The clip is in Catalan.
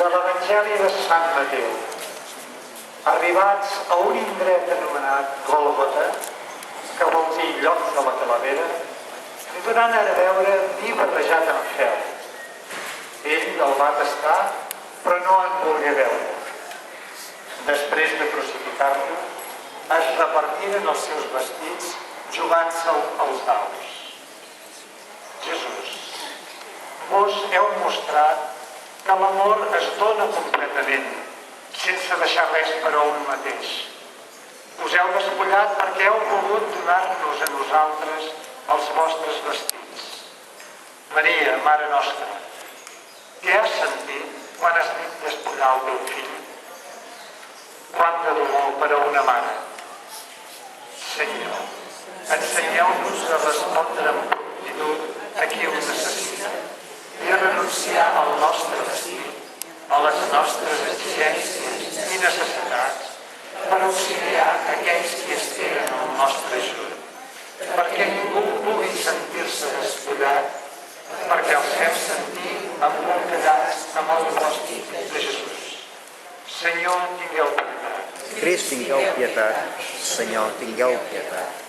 de l'Evangeli de Sant Mateu. Arribats a un indret anomenat Gòlgota, que vol dir lloc de la calavera, li donaren a veure vi barrejat amb fel. Ell el va tastar, però no en volgué veure. Després de crucificar-lo, es repartiren els seus vestits jugant-se'l als daus. Jesús, vos heu mostrat que l'amor es dona completament, sense deixar res per a un mateix. Us heu despullat perquè heu volgut donar-nos a nosaltres els vostres vestits. Maria, Mare Nostra, què has sentit quan has dit despullar el teu fill? Quant de dolor per a una mare. Senyor, ensenyeu-nos a respondre amb promptitud a qui ho necessita i a renunciar al nostre destí, a les nostres exigències i necessitats, per auxiliar aquells qui esperen el nostre ajut, perquè ningú pugui sentir-se despullat, perquè els fem sentir embolcallats amb el hosti de Jesús. Senyor, tingueu pietat. Crist, tingueu pietat. Senyor, tingueu pietat.